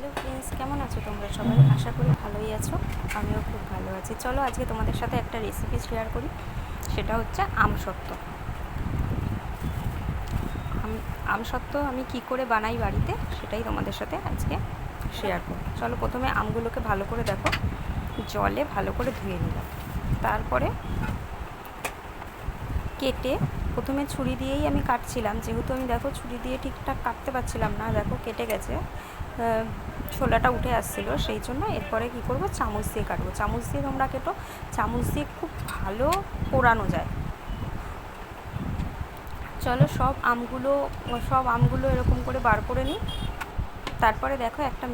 Hello friends, কেমন আছো তোমরা সবাই? আশা করি ভালোই আছো। আমিও খুব ভালো আছি। চলো আজকে তোমাদের সাথে একটা রেসিপি শেয়ার করি। সেটা হচ্ছে আমসত্ত্ব। আমসত্ত্ব আমি কি করে বানাই বাড়িতে, সেটাই তোমাদের সাথে আজকে শেয়ার করব। চলো প্রথমে আমগুলোকে ভালো করে দেখো, জলে ভালো করে ধুয়ে নিলাম। তারপরে কেটে, প্রথমে ছুরি দিয়েই আমি কাটছিলাম, যেহেতু আমি দেখো ছুরি দিয়ে ঠিকঠাক কাটতে পারছিলাম না, দেখো কেটে গেছে, ছোলাটা উঠে আসছিলো, সেই জন্য এরপরে কি করব, চামচ দিয়ে কাটবো। চামচ দিয়ে তোমরা কেটো, চামচ দিয়ে খুব ভালো পোড়ানো যায়। চলো সব আমগুলো এরকম করে বার করে নিই। তারপরে দেখো একটা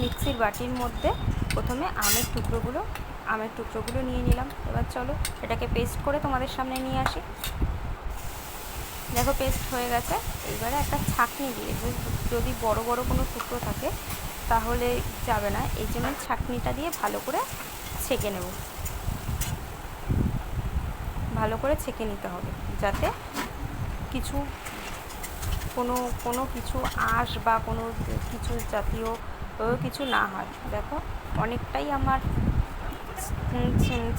মিক্সির বাটির মধ্যে প্রথমে আমের টুকরোগুলো নিয়ে নিলাম। এবার চলো এটাকে পেস্ট করে তোমাদের সামনে নিয়ে আসি। দেখো পেস্ট হয়ে গেছে। এইবারে একটা ছাঁকনি দিয়ে, যদি বড় বড় কোনো টুকরো থাকে তাহলে যাবে না, এই জন্য ছাঁকনিটা দিয়ে ভালো করে ছেঁকে নেব। ভালো করে ছেঁকে নিতে হবে, যাতে কিছু কোনো কিছু আঁশ বা কোনো কিছু জাতীয় কিছু না হয়। দেখো অনেকটাই আমার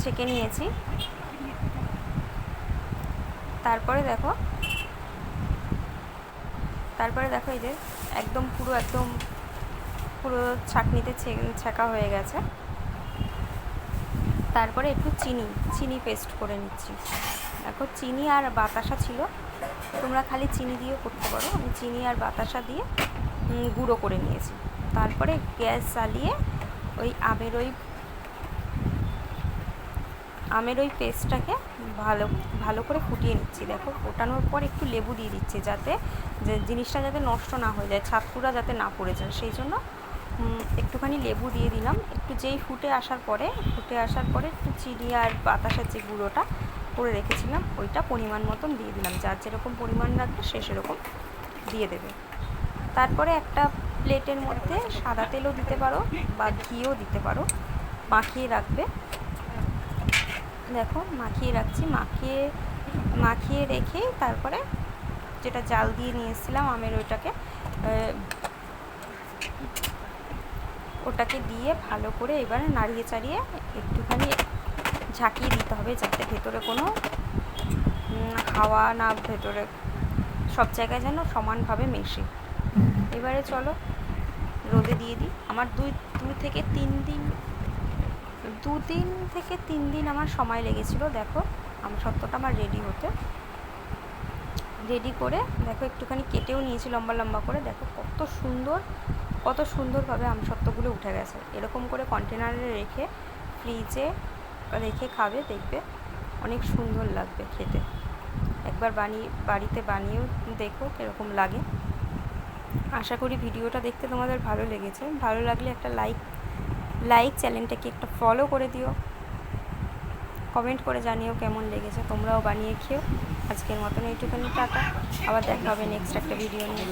ছেঁকে নিয়েছি। তারপরে দেখো এই যে একদম পুরো ছাঁকনিতে ছেঁকা হয়ে গেছে। তারপরে একটু চিনি পেস্ট করে নিচ্ছি। দেখো চিনি আর বাতাসা ছিল, তোমরা খালি চিনি দিয়েও করতে পারো। আমি চিনি আর বাতাসা দিয়ে গুঁড়ো করে নিয়েছি। তারপরে গ্যাস জ্বালিয়ে ওই আমের ওই পেস্টটাকে ভালো করে ফুটিয়ে নিচ্ছি। দেখো ফোটানোর পর একটু লেবু দিয়ে দিচ্ছি, যাতে জিনিসটা যাতে নষ্ট না হয়ে যায়, ছাতকুড়া যাতে না পড়ে যায়, সেই জন্য একটুখানি লেবু দিয়ে দিলাম। একটু যেই ফুটে আসার পরে একটু চিনি আর বাতাসার যে গুঁড়োটা করে রেখেছিলাম ওইটা পরিমাণ মতন দিয়ে দিলাম। যার যেরকম পরিমাণ রাখবে সে সেরকম দিয়ে দেবে। তারপরে একটা প্লেটের মধ্যে সাদা তেলও দিতে পারো বা ঘিও দিতে পারো, মাখিয়ে রাখবে। দেখো মাখিয়ে রাখছি, মাখিয়ে রেখে তারপরে যেটা জাল দিয়ে নিয়ে এসেছিলাম আমের ওটাকে দিয়ে ভালো করে এবারে নাড়িয়ে চাড়িয়ে একটুখানি ঝাঁকিয়ে দিতে হবে, যাতে ভেতরে কোনো হাওয়া না, ভেতরে সব জায়গায় যেন সমানভাবে মেশে। এবারে চলো রোদে দিয়ে দিই। আমার দু দিন থেকে তিন দিন আমার সময় লেগেছিলো। দেখো আমসত্ত্বটা আমার রেডি করে দেখো একটুখানি কেটেও নিয়েছি লম্বা লম্বা করে। দেখো কত সুন্দরভাবে আমসত্ত্বগুলো উঠে গেছে। এরকম করে কন্টেনারে রেখে ফ্রিজে রেখে খাবে, দেখবে অনেক সুন্দর লাগবে খেতে। একবার বাড়িতে বানিয়েও দেখো কীরকম লাগে। আশা করি ভিডিওটা দেখতে তোমাদের ভালো লেগেছে। ভালো লাগলে একটা লাইক চ্যানেলটাকে একটা ফলো করে দিও, কমেন্ট করে জানিও কেমন লেগেছে। তোমরাও বানিয়ে খেও। আজকের মতন এইটুখানি, টাটা। আবার দেখা হবে নেক্সট একটা ভিডিও নিয়ে।